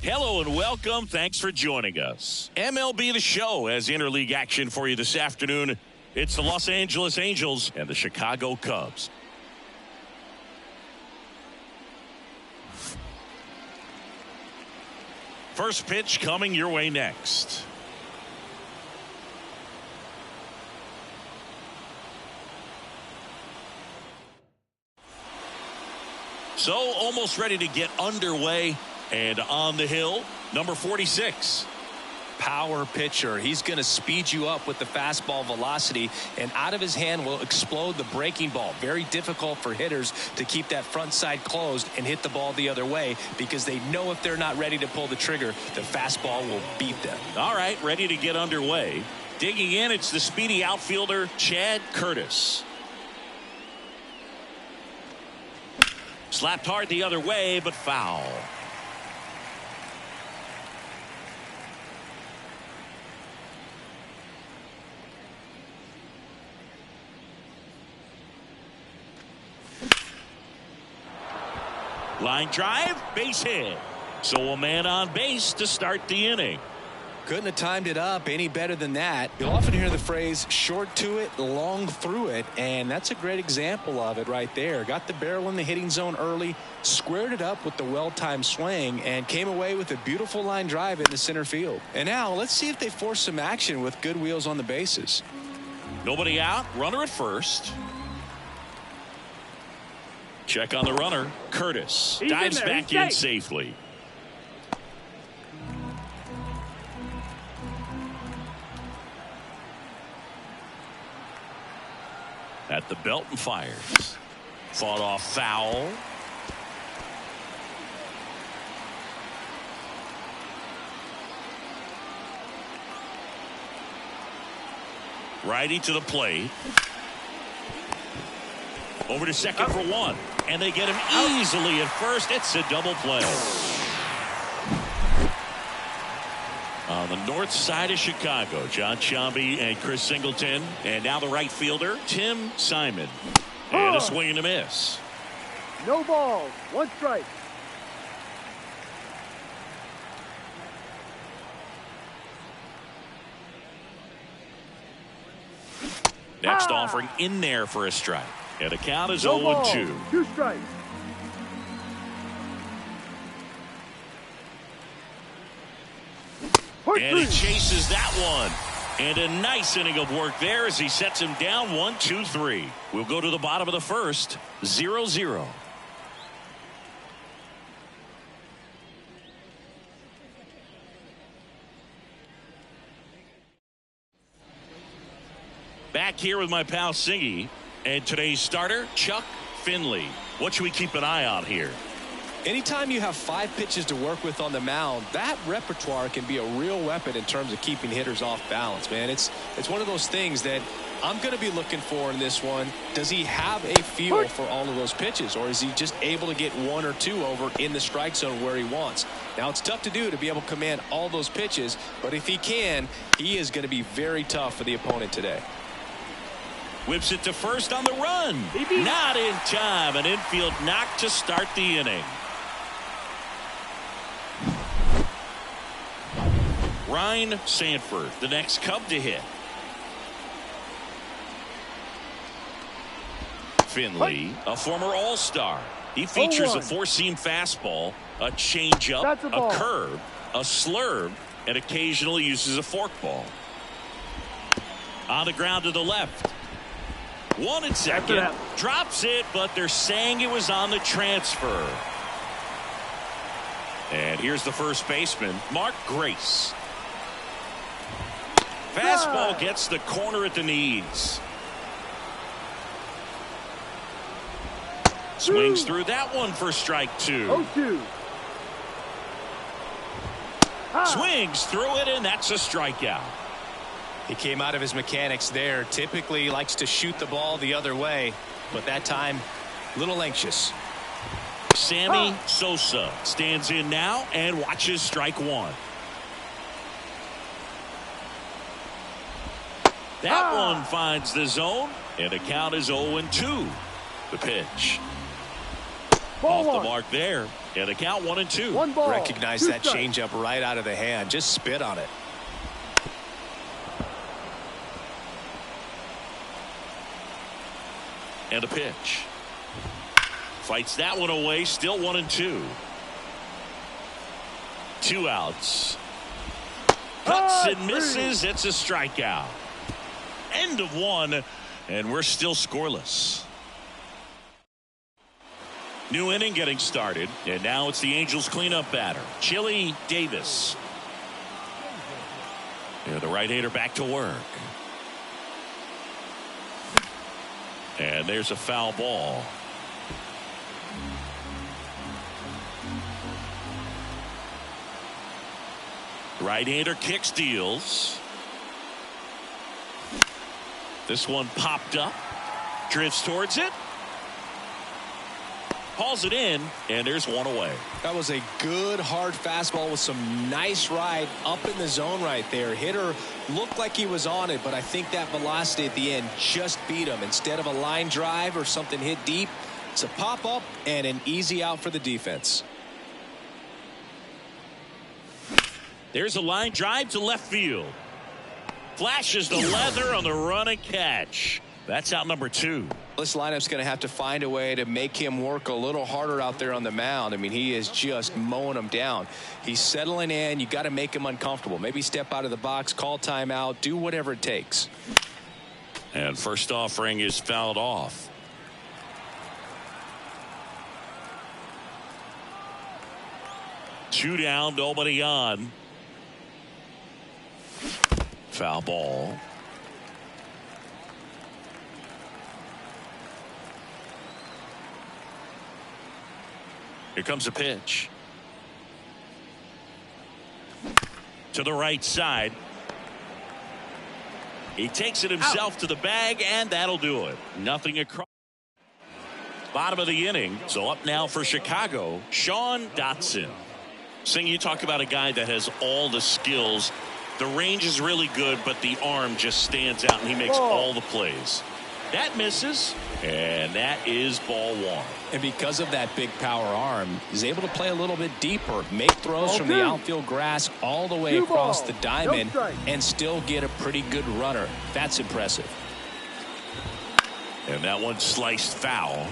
Hello and welcome. Thanks for joining us. MLB The Show has interleague action for you this afternoon. It's the Los Angeles Angels and the Chicago Cubs. First pitch coming your way next. So almost ready to get underway. And on the hill, number 46. Power pitcher. He's going to speed you up with the fastball velocity, and out of his hand will explode the breaking ball. Very difficult for hitters to keep that front side closed and hit the ball the other way, because they know if they're not ready to pull the trigger, the fastball will beat them. All right, ready to get underway. Digging in, it's the speedy outfielder, Chad Curtis. Slapped hard the other way, but foul. Line drive, base hit. So a man on base to start the inning. Couldn't have timed it up any better than that. You'll often hear the phrase short to it, long through it, and that's a great example of it right there. Got the barrel in the hitting zone early, squared it up with the well-timed swing, and came away with a beautiful line drive in the center field. And now let's see if they force some action with good wheels on the bases. Nobody out, runner at first. Check on the runner. Curtis dives back in safely. At the belt and fires. Fought off foul. Righty to the plate. Over to second for one. And they get him easily at first. It's a double play. On the north side of Chicago, John Sciambi and Chris Singleton. And now the right fielder, Tim Simon. And a swing and a miss. No ball. One strike. Next offering in there for a strike. And the count is 0-2. 2 strikes. And he chases that one. And a nice inning of work there as he sets him down 1-2-3. We'll go to the bottom of the first. 0-0. Back here with my pal Singy. And today's starter, Chuck Finley. What should we keep an eye on here? Anytime you have 5 pitches to work with on the mound, that repertoire can be a real weapon in terms of keeping hitters off balance, man. It's one of those things that I'm going to be looking for in this one. Does he have a feel for all of those pitches, or is he just able to get 1 or 2 over in the strike zone where he wants? Now, it's tough to do to be able to command all those pitches, but if he can, he is going to be very tough for the opponent today. Whips it to first on the run. Not in time. An infield knock to start the inning. Ryan Sanford, the next Cub to hit. Finley, a former All-Star. He features a 4-seam fastball, a changeup, a curve, a slurve, and occasionally uses a forkball. On the ground to the left. 1 and second. Drops it, but they're saying it was on the transfer. And here's the first baseman, Mark Grace. Fastball gets the corner at the knees. Swings through that one for strike 2. 0-2. Swings through it, and that's a strikeout. He came out of his mechanics there. Typically likes to shoot the ball the other way, but that time a little anxious. Sammy Sosa stands in now and watches strike 1. That one finds the zone, and the count is 0-2. The pitch. Off the mark there. And the count 1-2. 1 ball. Recognize that changeup right out of the hand. Just spit on it. And a pitch. Fights that one away. Still 1-2. 2 outs. Cuts and misses. It's a strikeout. End of 1, and we're still scoreless. New inning getting started, and now it's the Angels cleanup batter, Chili Davis. And the right-hander back to work. And there's a foul ball. Right-hander kicks, deals. This one popped up. Drifts towards it. Hauls it in, and there's one away. That was a good hard fastball with some nice ride up in the zone right there. Hitter looked like he was on it, but I think that velocity at the end just beat him. Instead of a line drive or something hit deep, it's a pop up and an easy out for the defense. There's a line drive to left field. Flashes the leather on the run and catch. That's out number 2. This lineup's going to have to find a way to make him work a little harder out there on the mound. I mean, he is just mowing them down. He's settling in. You got to make him uncomfortable. Maybe step out of the box, call timeout, do whatever it takes. And first offering is fouled off. Two down, nobody on. Foul ball. Here comes a pitch. To the right side. He takes it himself to the bag, and that'll do it. Nothing across. Bottom of the inning. So up now for Chicago, Sean Dotson. Sing, you talk about a guy that has all the skills. The range is really good, but the arm just stands out, and he makes all the plays. That misses, and that is ball 1. And because of that big power arm, he's able to play a little bit deeper, make throws from the outfield grass all the way across the diamond, and still get a pretty good runner. That's impressive. And that one sliced foul.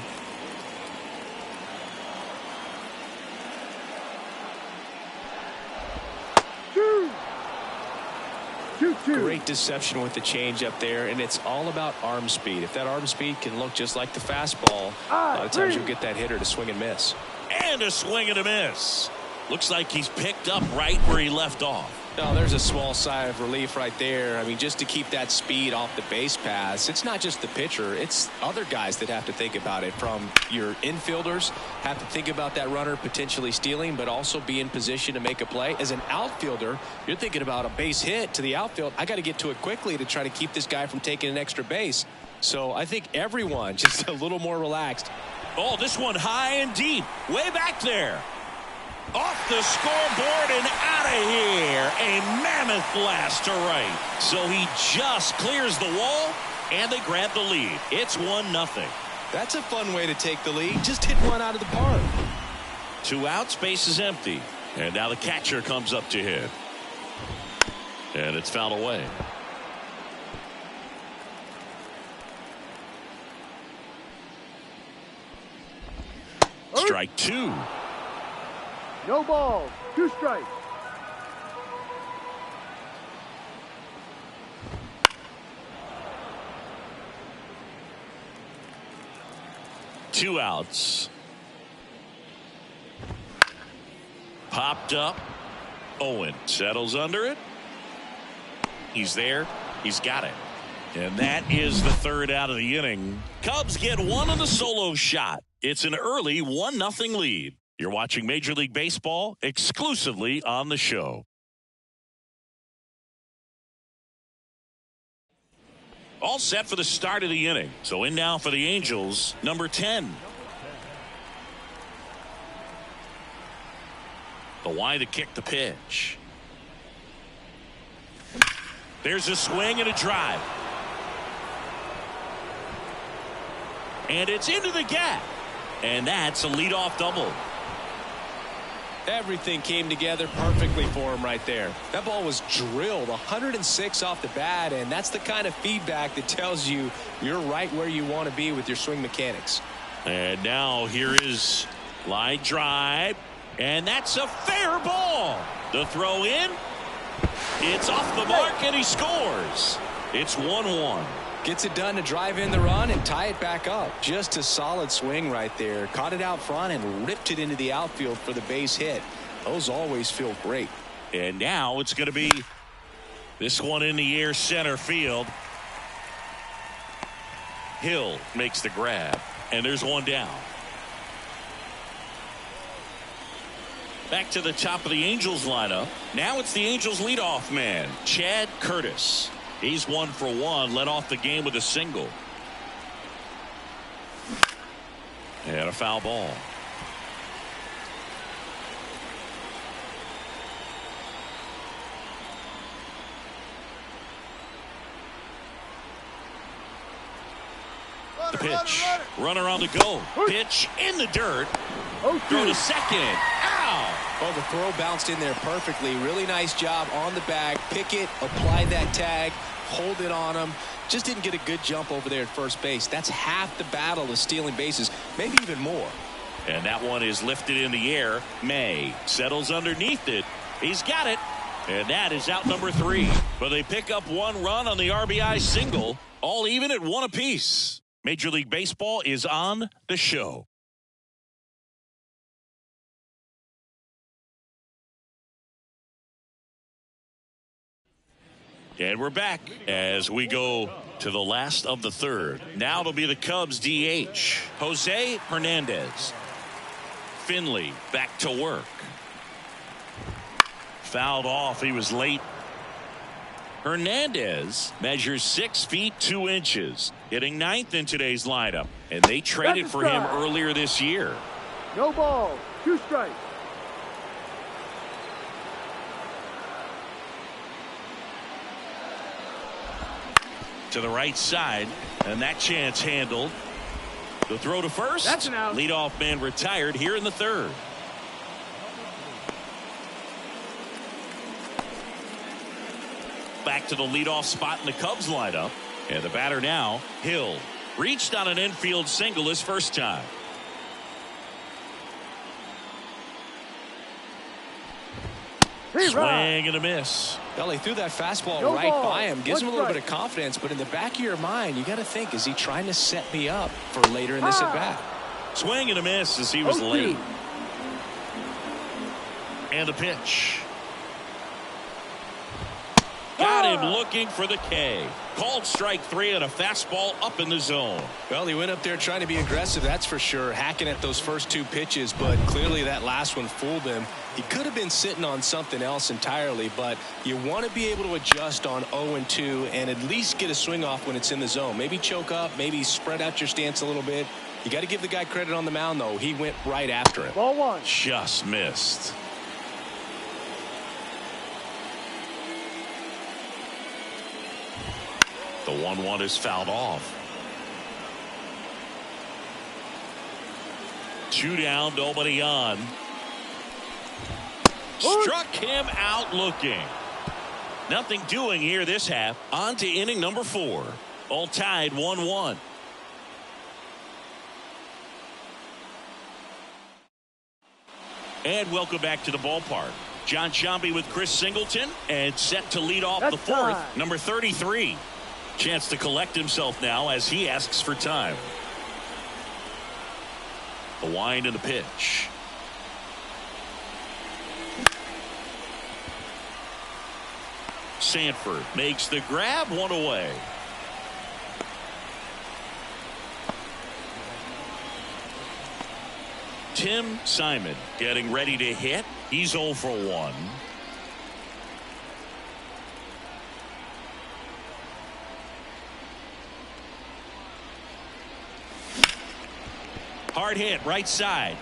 Great deception with the change up there, and it's all about arm speed. If that arm speed can look just like the fastball, a lot of times you'll get that hitter to swing and miss. And a swing and a miss. Looks like he's picked up right where he left off. No, there's a small sigh of relief right there. I mean, just to keep that speed off the base paths, it's not just the pitcher, it's other guys that have to think about it. From your infielders have to think about that runner potentially stealing, but also be in position to make a play. As an outfielder, you're thinking about a base hit to the outfield. I got to get to it quickly to try to keep this guy from taking an extra base. So I think everyone just a little more relaxed. Oh, this one high and deep, way back there. Off the scoreboard and out of here. A mammoth blast to right. So he just clears the wall, and they grab the lead. It's 1-0. That's a fun way to take the lead. Just hit one out of the park. 2 outs, base is empty. And now the catcher comes up to hit. And it's fouled away. Strike 2. No balls, 2 strikes. Two outs. Popped up. Owen settles under it. He's there. He's got it. And that is the 3rd out of the inning. Cubs get one on the solo shot. It's an early 1-0 lead. You're watching Major League Baseball exclusively on the show. All set for the start of the inning. So in now for the Angels, number 10. The Y to kick the pitch. There's a swing and a drive. And it's into the gap. And that's a leadoff double. Everything came together perfectly for him right there. That ball was drilled 106 off the bat, and that's the kind of feedback that tells you you're right where you want to be with your swing mechanics. And now here is line drive, and that's a fair ball. The throw in, it's off the mark, and he scores. It's 1-1. Gets it done to drive in the run and tie it back up. Just a solid swing right there. Caught it out front and ripped it into the outfield for the base hit. Those always feel great. And now it's going to be this one in the air center field. Hill makes the grab, and there's one down. Back to the top of the Angels lineup. Now it's the Angels leadoff man, Chad Curtis. He's 1 for 1, led off the game with a single. And a foul ball. The pitch. Runner on the go. Pitch in the dirt. Throw to second. Ow! Well, the throw bounced in there perfectly. Really nice job on the bag. Pick it, apply that tag, hold it on him. Just didn't get a good jump over there at first base. That's half the battle of stealing bases, maybe even more. And that one is lifted in the air. May settles underneath it. He's got it. And that is out number 3. But they pick up 1 run on the RBI single. All even at 1 apiece. Major League Baseball is on the show. And we're back as we go to the last of the third. Now it'll be the Cubs DH, Jose Hernandez. Finley back to work. Fouled off. He was late. Hernandez measures 6 feet 2 inches, hitting 9th in today's lineup, and they traded for him earlier this year. No ball, 2 strikes. To the right side, and that chance handled. The throw to first. That's an out. Leadoff man retired here in the third. Back to the leadoff spot in the Cubs lineup. And the batter now, Hill. Reached on an infield single his first time. Swing and a miss. Well, he threw that fastball No right ball. by him. Gives him a little Strike. bit of confidence, but in the back of your mind, you got to think, is he trying to set me up for later in this at-bat? Swing and a miss as he was 0-2. late. And the pitch. Got him looking for the K. Called strike 3 and a fastball up in the zone. Well, he went up there trying to be aggressive, that's for sure, hacking at those first 2 pitches, but clearly that last one fooled him. He could have been sitting on something else entirely, but you want to be able to adjust on 0-2 and at least get a swing off when it's in the zone. Maybe choke up, maybe spread out your stance a little bit. You got to give the guy credit on the mound, though. He went right after it. Ball 1. Just missed. The 1-1 is fouled off. 2 down, nobody on. Struck him out looking. Nothing doing here this half. On to inning number 4. All tied 1-1. And welcome back to the ballpark. John Sciambi with Chris Singleton and set to lead off the 4th. Number 33. Chance to collect himself now as he asks for time. The wind and the pitch. Sanford makes the grab, 1 away. Tim Simon getting ready to hit. He's 0 for 1. Hard hit right side.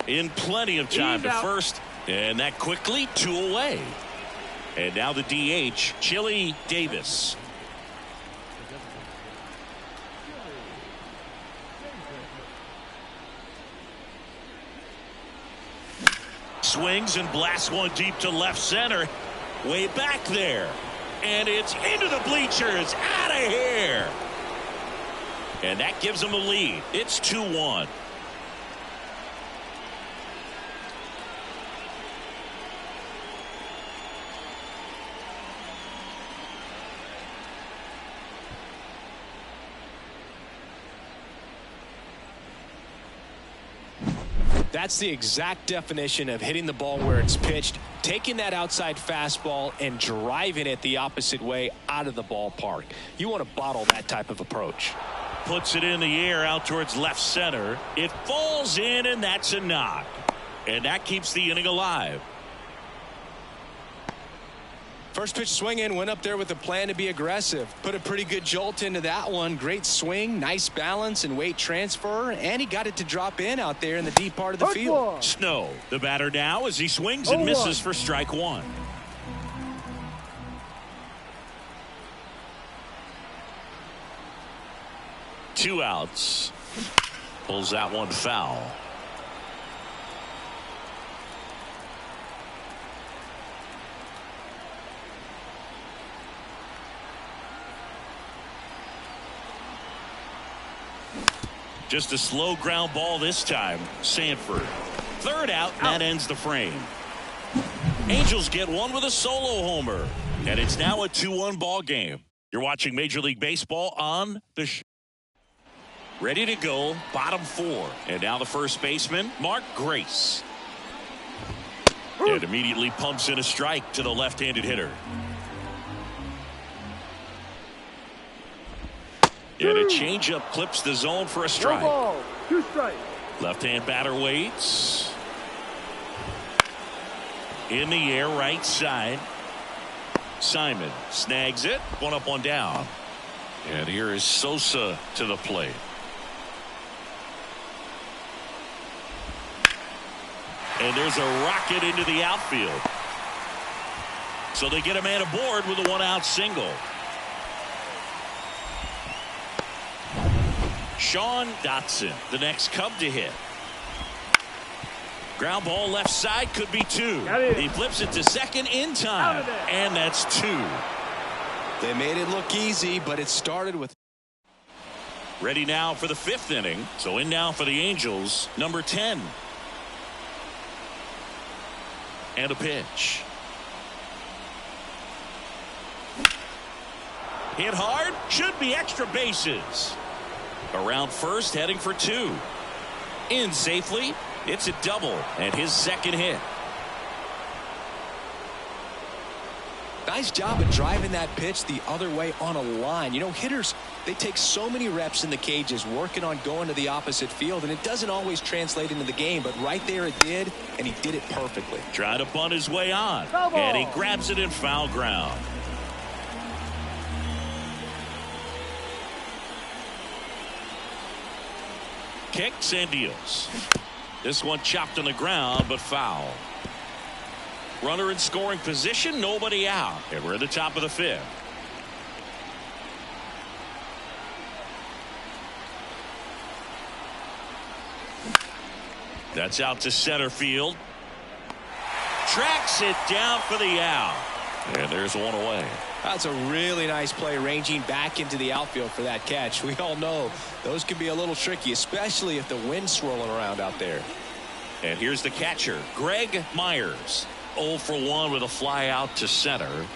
In plenty of time to first. And that quickly 2 away. And now the DH, Chili Davis. swings and blasts one deep to left center. Way back there. And it's into the bleachers. Out of here. And that gives them a lead. It's 2-1. That's the exact definition of hitting the ball where it's pitched, taking that outside fastball and driving it the opposite way out of the ballpark. You want to bottle that type of approach. Puts it in the air out towards left center. It falls in, and that's a knock. And that keeps the inning alive. First pitch swinging, went up there with a plan to be aggressive. Put a pretty good jolt into that one. Great swing, nice balance and weight transfer, and he got it to drop in out there in the deep part of the field. Snow, the batter now as he swings and misses for strike one. Two outs. Pulls that one foul. Just a slow ground ball this time. Sanford. Third out, and that ends the frame. Angels get one with a solo homer. And it's now a 2-1 ball game. You're watching Major League Baseball on the show. Ready to go, bottom four. And now the first baseman, Mark Grace. And immediately pumps in a strike to the left-handed hitter. And a changeup clips the zone for a strike. 2 strikes. Left-hand batter waits. In the air, right side. Simon snags it. One up, one down. And here is Sosa to the plate. And there's a rocket into the outfield. So they get a man aboard with a one-out single. Sean Dotson, the next Cub to hit. Ground ball left side, could be two. He flips it to second in time. And that's two. They made it look easy, but it started with. Ready now for the fifth inning. So in now for the Angels, number 10. And a pitch. Hit hard, should be extra bases. Around first, heading for two. In safely, it's a double and his second hit. Nice job of driving that pitch the other way on a line. You know, hitters, they take so many reps in the cages working on going to the opposite field, and it doesn't always translate into the game, but right there it did, and he did it perfectly. Trying to bunt his way on, and he grabs it in foul ground. Kicks and deals. This one chopped on the ground, but foul. Runner in scoring position, nobody out. And we're at the top of the fifth. That's out to center field. Tracks it down for the out. And there's one away. That's a really nice play, ranging back into the outfield for that catch. We all know those can be a little tricky, especially if the wind's swirling around out there. And here's the catcher, Greg Myers. 0 for 1 with a fly out to center.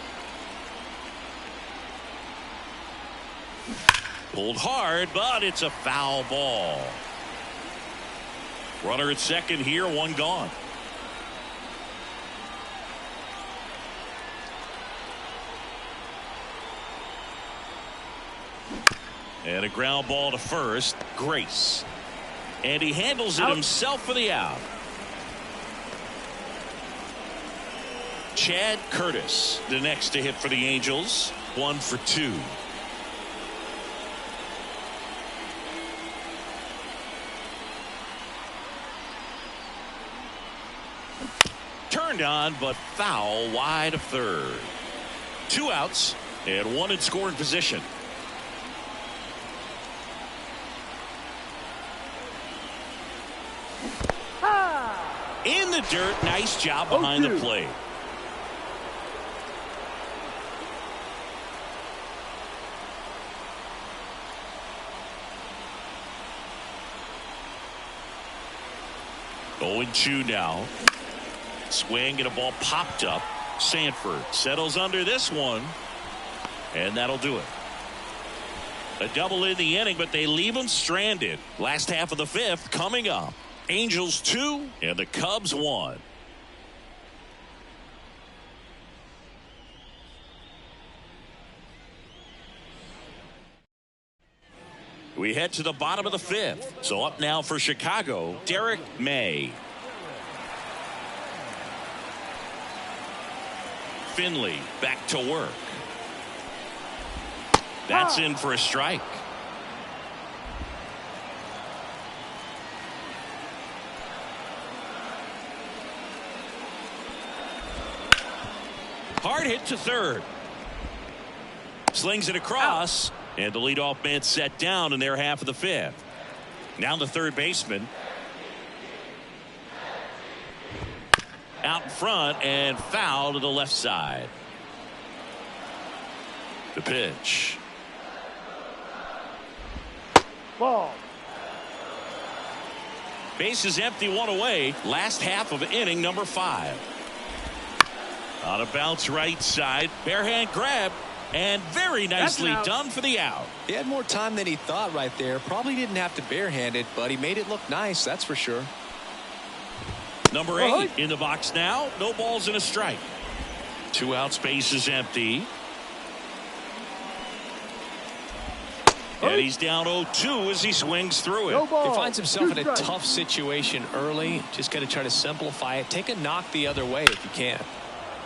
Pulled hard, but it's a foul ball. Runner at second here, one gone. And a ground ball to first, Grace. And he handles it himself for the out. Chad Curtis, the next to hit for the Angels, 1 for 2. Turned on, but foul wide of third. 2 outs and 1 in scoring position. In the dirt. Nice job behind the plate. Going 2 now. Swing and a ball popped up. Sanford settles under this one, and that'll do it. A double in the inning, but they leave him stranded. Last half of the 5th coming up. Angels 2 and the Cubs 1. We head to the bottom of the 5th. So up now for Chicago, Derek May. Finley back to work. That's in for a strike. Hard hit to third. Slings it across. And the leadoff man set down in their half of the 5th. Now the third baseman. Out in front and foul to the left side. The pitch. Ball. Base is empty, 1 away. Last half of inning number 5. On a bounce right side. Bare hand grab. And very nicely done for the out. He had more time than he thought right there. Probably didn't have to barehand it, but he made it look nice, that's for sure. Number 8 in the box now. No balls and a strike. 2 outs, base is empty. And he's down 0-2 as he swings through it. He finds himself in a tough situation early. Just got to try to simplify it. Take a knock the other way if you can.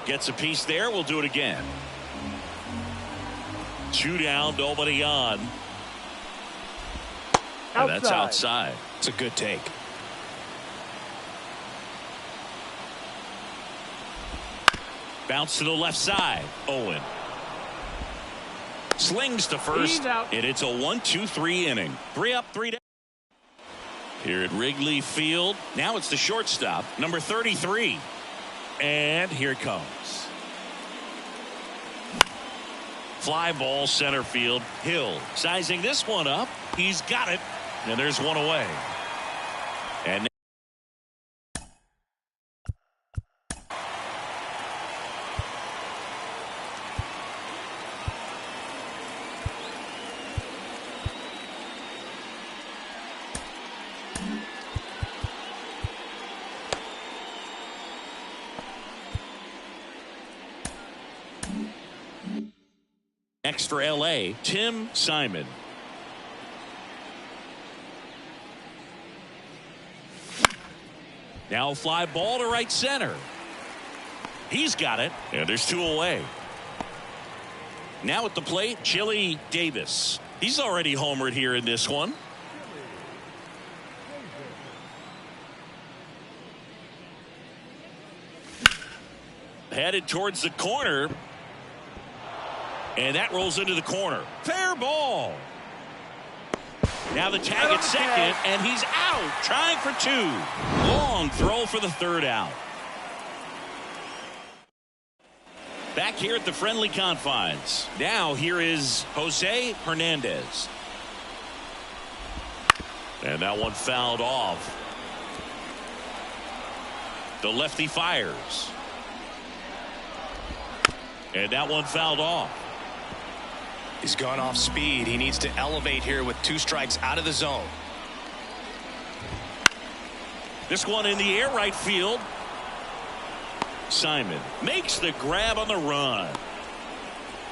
Gets a piece there. We'll do it again. 2 down, nobody on. And that's outside. It's a good take. Bounce to the left side. Owen. Slings to first. And it's a 1-2-3 inning. 3 up, 3 down. Here at Wrigley Field. Now it's the shortstop, number 33. And here it comes. Fly ball center field. Hill sizing this one up. He's got it. And there's one away. And next for LA, Tim Simon. Now fly ball to right center. He's got it. And there's 2 away. Now at the plate, Chili Davis. He's already homered here in this one. Headed towards the corner. And that rolls into the corner. Fair ball. Now the tag at second, and he's out, trying for 2. Long throw for the 3rd out. Back here at the friendly confines. Now here is Jose Hernandez. And that one fouled off. The lefty fires. And that one fouled off. He's gone off speed. He needs to elevate here with 2 strikes out of the zone. This one in the air, right field. Simon makes the grab on the run.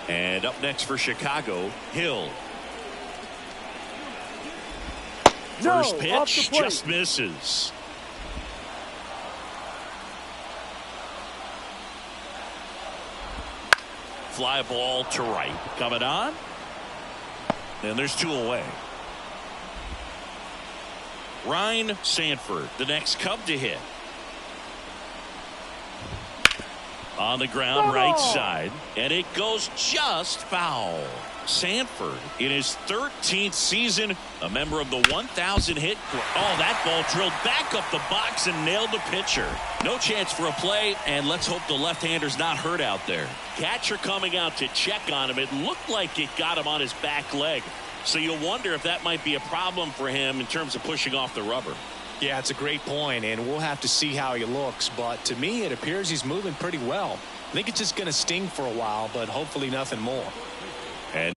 And up next for Chicago, Hill. First pitch just misses. Fly ball to right. Coming on. And there's 2 away. Ryan Sanford, the next Cub to hit. On the ground, right side, and it goes just foul. Sanford, in his 13th season, a member of the 1,000 hit club. Oh, that ball drilled back up the box and nailed the pitcher. No chance for a play, and let's hope the left-hander's not hurt out there. Catcher coming out to check on him. It looked like it got him on his back leg. So you'll wonder if that might be a problem for him in terms of pushing off the rubber. Yeah, it's a great point, and we'll have to see how he looks. But to me, it appears he's moving pretty well. I think it's just going to sting for a while, but hopefully nothing more. And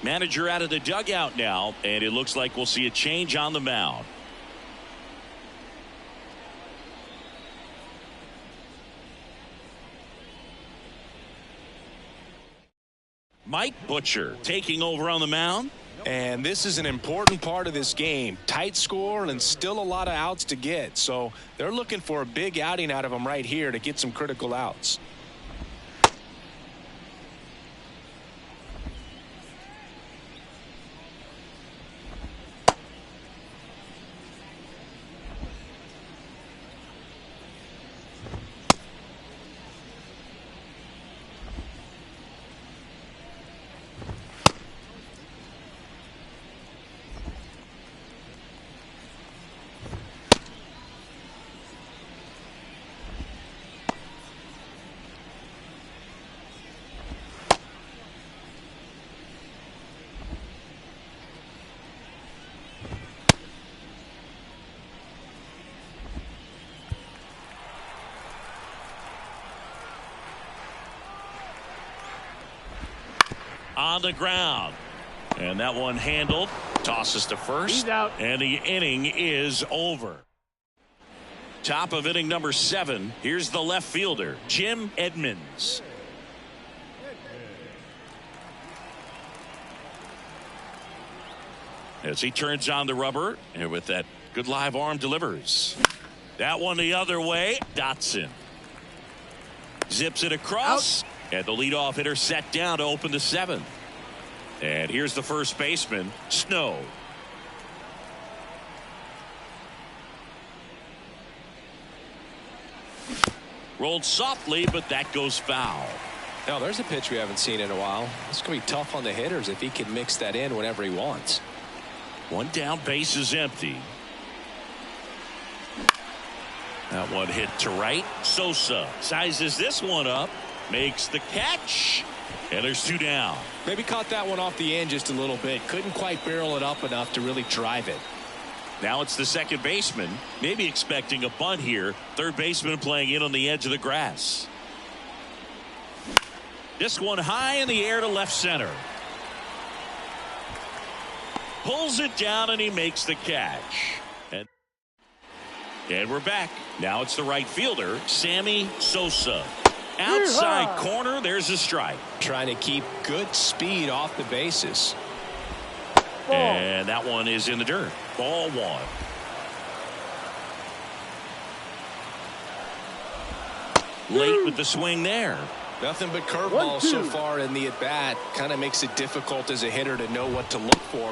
manager out of the dugout now, and it looks like we'll see a change on the mound. Mike Butcher taking over on the mound. And this is an important part of this game. Tight score and still a lot of outs to get. So they're looking for a big outing out of him right here to get some critical outs. On the ground, and that one handled. Tosses to first. He's out. And the inning is over. Top of inning number 7. Here's the left fielder, Jim Edmonds. As he turns on the rubber, and with that good live arm, delivers. That one the other way. Dotson zips it across. Out. And the leadoff hitter set down to open the 7th. And here's the first baseman, Snow. Rolled softly, but that goes foul. Now there's a pitch we haven't seen in a while. It's going to be tough on the hitters if he can mix that in whenever he wants. One down, base is empty. That one hit to right. Sosa sizes this one up. Makes the catch, and there's 2 down. Maybe caught that one off the end just a little bit. Couldn't quite barrel it up enough to really drive it. Now it's the second baseman, maybe expecting a bunt here. Third baseman playing in on the edge of the grass. This one high in the air to left center. Pulls it down, and he makes the catch. And we're back. Now it's the right fielder, Sammy Sosa. Outside corner, there's a strike. Trying to keep good speed off the bases. And that one is in the dirt. Ball 1. Late with the swing there. Nothing but curveballs so far in the at-bat. Kind of makes it difficult as a hitter to know what to look for.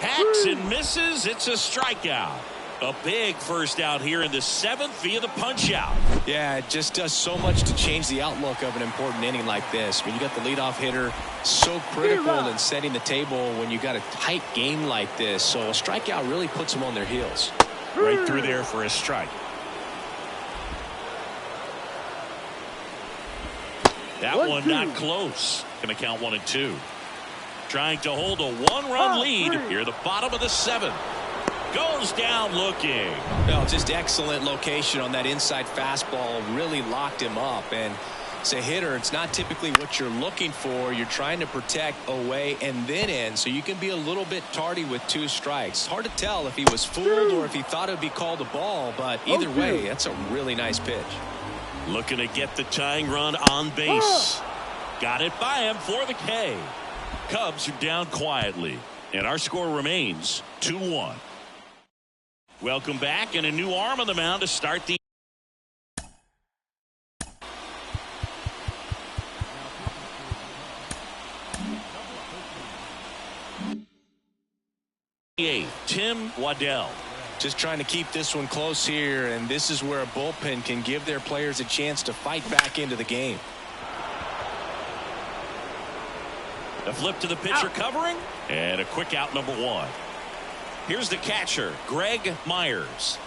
Hacks and misses. It's a strikeout. A big first out here in the 7th via the punch out. Yeah, it just does so much to change the outlook of an important inning like this. When you got the leadoff hitter, so critical in setting the table when you got a tight game like this. So a strikeout really puts them on their heels. Right through there for a strike. That one not close. Going to count 1 and 2. Trying to hold a 1-run lead here at the bottom of the 7th. Goes down looking. Well, just excellent location on that inside fastball. Really locked him up. And as a hitter, it's not typically what you're looking for. You're trying to protect away and then in, so you can be a little bit tardy with 2 strikes. Hard to tell if he was fooled or if he thought it would be called a ball, but either way, that's a really nice pitch. Looking to get the tying run on base. Got it by him for the K. Cubs are down quietly, and our score remains 2-1. Welcome back, and a new arm on the mound to start the Tim Waddell. Just trying to keep this one close here, and this is where a bullpen can give their players a chance to fight back into the game. A flip to the pitcher covering, and a quick out, number 1. Here's the catcher, Greg Myers.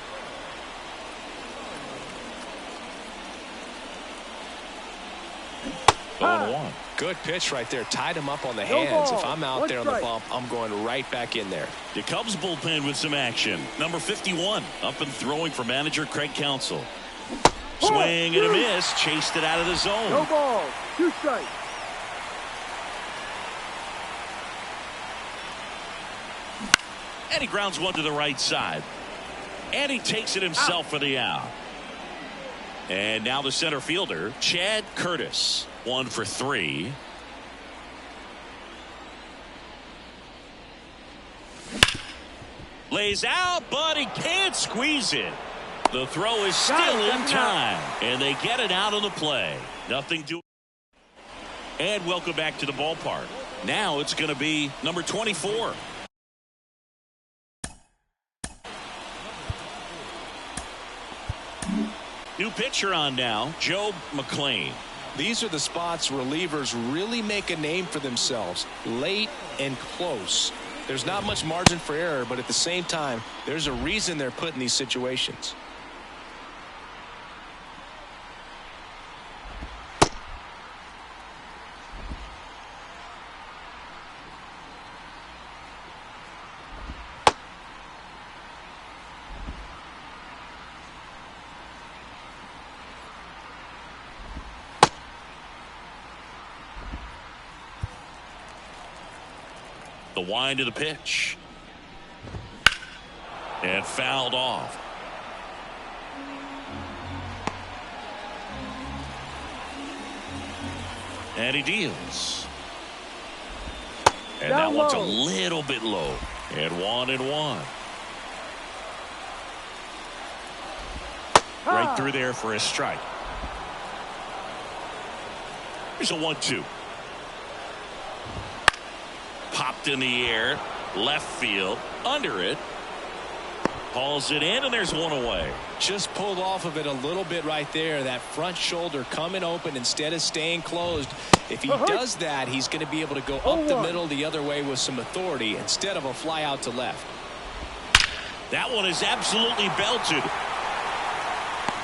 One. Good pitch right there. Tied him up on the hands. If I'm out there on the bump, I'm going right back in there. The Cubs bullpen with some action. Number 51 up and throwing for manager Craig Counsell. Swing and a miss. Chased it out of the zone. No ball. 2 strikes. And he grounds one to the right side. And he takes it himself for the out. And now the center fielder, Chad Curtis. 1 for 3. Lays out, but he can't squeeze it. The throw is still in time. And they get it out on the play. Nothing to. And welcome back to the ballpark. Now it's going to be number 24. New pitcher on now, Joe McClain. These are the spots relievers really make a name for themselves. Late and close. There's not much margin for error, but at the same time, there's a reason they're put in these situations. The wind of the pitch. And fouled off. And he deals. And that one's a little bit low. And 1-1. Right through there for a strike. Here's a 1-2. Popped in the air, left field, under it, hauls it in, and there's one away. Just pulled off of it a little bit right there. That front shoulder coming open instead of staying closed. If he does that, he's going to be able to go up the middle the other way with some authority instead of a fly out to left. That one is absolutely belted.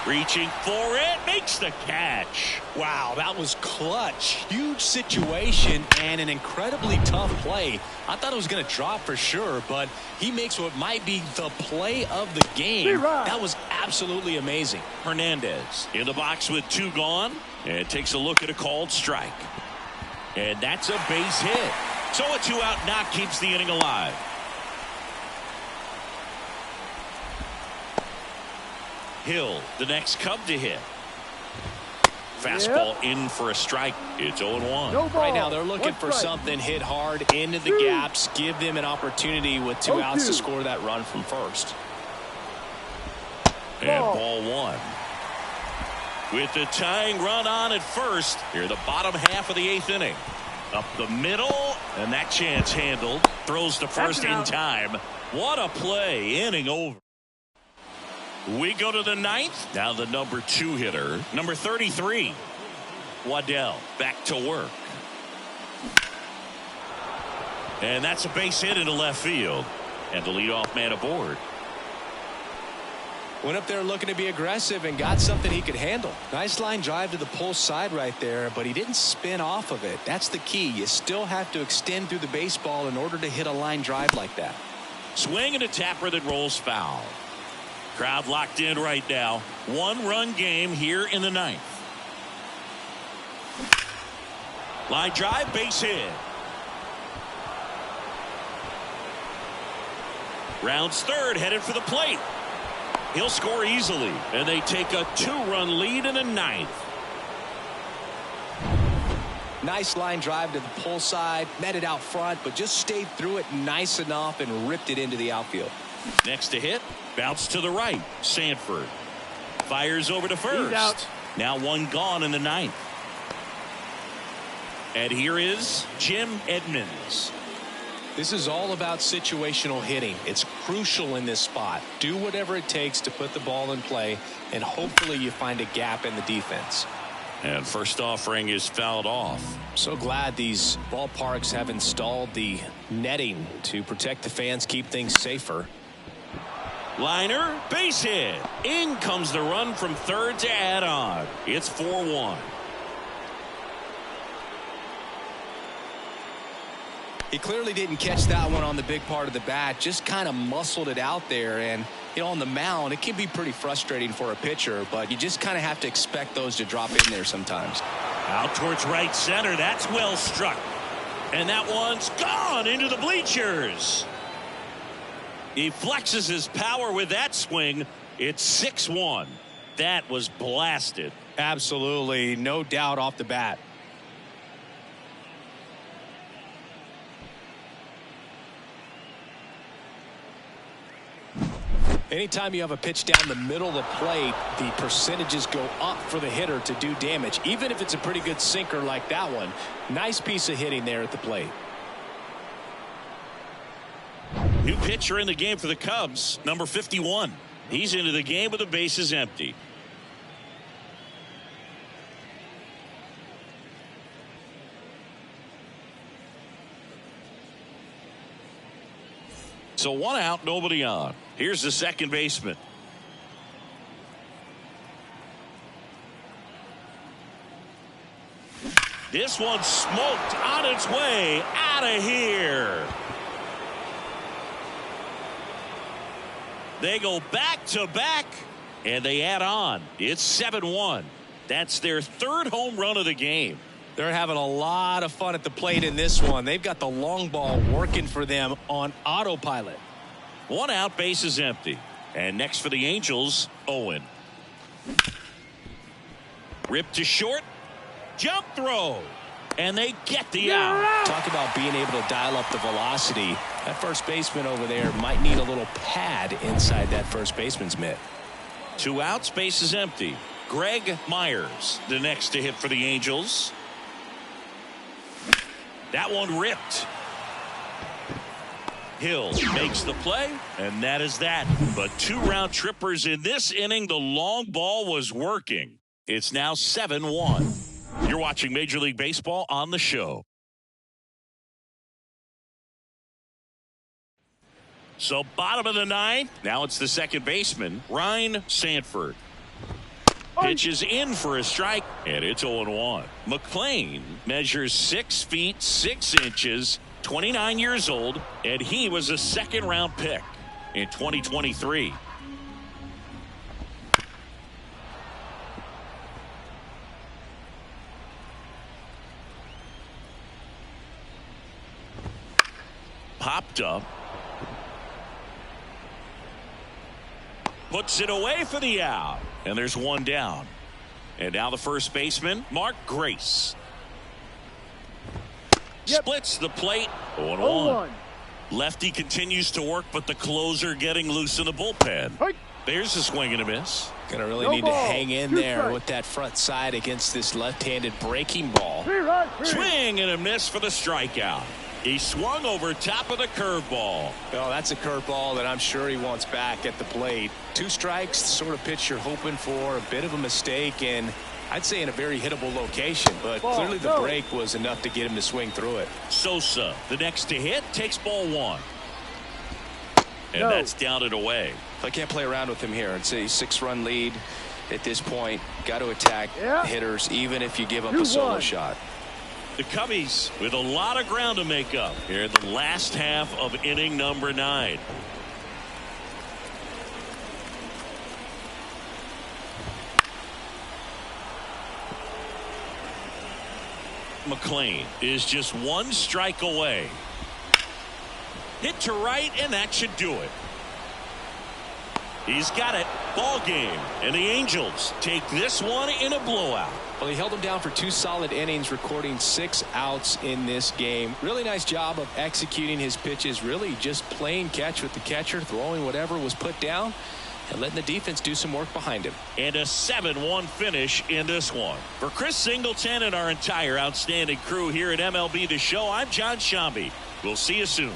Reaching for it, makes the catch. Wow, that was clutch. Huge situation and an incredibly tough play. I thought it was going to drop for sure, but he makes what might be the play of the game. That was absolutely amazing. Hernandez in the box with 2 gone and takes a look at a called strike. And that's a base hit. So a 2-out knock keeps the inning alive. Hill, the next Cub to hit. Fastball in for a strike. It's 0-1. Right now they're looking for something hit hard into the gaps. Give them an opportunity with 2 outs to score that run from first. And ball 1. With the tying run on at first. Here the bottom half of the 8th inning. Up the middle. And that chance handled. Throws to first in time. What a play. Inning over. We go to the 9th. Now the number 2 hitter, number 33, Waddell, back to work. And that's a base hit into left field. And the leadoff man aboard. Went up there looking to be aggressive and got something he could handle. Nice line drive to the pull side right there, but he didn't spin off of it. That's the key. You still have to extend through the baseball in order to hit a line drive like that. Swing and a tapper that rolls foul. Crowd locked in right now. 1-run game here in the 9th. Line drive, base hit. Rounds third, headed for the plate. He'll score easily, and they take a 2-run lead in the 9th. Nice line drive to the pull side, met it out front, but just stayed through it nice enough and ripped it into the outfield. Next to hit, bounce to the right. Sanford fires over to first. Now 1 gone in the 9th. And here is Jim Edmonds. This is all about situational hitting. It's crucial in this spot. Do whatever it takes to put the ball in play, and hopefully you find a gap in the defense. And first offering is fouled off. So glad these ballparks have installed the netting to protect the fans, keep things safer. Liner, base hit. In comes the run from third to add on. It's 4-1. He clearly didn't catch that one on the big part of the bat, just kind of muscled it out there. And, you know, on the mound, it can be pretty frustrating for a pitcher, but you just kind of have to expect those to drop in there sometimes. Out towards right center. That's well struck. And that one's gone into the bleachers. He flexes his power with that swing. It's 6-1. That was blasted. Absolutely, no doubt off the bat. Anytime you have a pitch down the middle of the plate, the percentages go up for the hitter to do damage, even if it's a pretty good sinker like that one. Nice piece of hitting there at the plate. New pitcher in the game for the Cubs, number 51. He's into the game with the bases empty. So 1 out, nobody on. Here's the second baseman. This one's smoked on its way out of here. They go back to back and they add on. It's 7-1. That's their third home run of the game. They're having a lot of fun at the plate in this one. They've got the long ball working for them on autopilot. 1 out, base is empty. And next for the Angels, Owen. Ripped to short. Jump throw. And they get the out. Talk about being able to dial up the velocity. That first baseman over there might need a little pad inside that first baseman's mitt. 2 outs, base is empty. Greg Myers, the next to hit for the Angels. That one ripped. Hill makes the play, and that is that. But 2 round trippers in this inning. The long ball was working. It's now 7-1. You're watching Major League Baseball on the show. So bottom of the 9th. Now it's the second baseman, Ryan Sanford. Pitches in for a strike, and it's 0-1. McClain measures 6 feet 6 inches, 29 years old, and he was a second-round pick in 2023. Popped up. Puts it away for the out. And there's 1 down. And now the first baseman, Mark Grace. Splits the plate. 0-1. Lefty continues to work, but the closer getting loose in the bullpen. There's a swing and a miss. Gonna really need to hang in there with that front side against this left-handed breaking ball. Swing and a miss for the strikeout. He swung over top of the curveball. Oh, that's a curveball that I'm sure he wants back at the plate. 2 strikes, the sort of pitch you're hoping for. A bit of a mistake, and I'd say in a very hittable location, but clearly the break was enough to get him to swing through it. Sosa, the next to hit, takes ball 1. And that's down and away. I can't play around with him here. It's a 6-run lead at this point. Got to attack hitters, even if you give up a solo shot. The Cubbies with a lot of ground to make up here in the last half of inning number 9. McClain is just 1 strike away. Hit to right, and that should do it. He's got it. Ball game. And the Angels take this one in a blowout. Well, he held him down for 2 solid innings, recording 6 outs in this game. Really nice job of executing his pitches, really just playing catch with the catcher, throwing whatever was put down. and letting the defense do some work behind him. And a 7-1 finish in this one. For Chris Singleton and our entire outstanding crew here at MLB The Show, I'm John Shambi. We'll see you soon.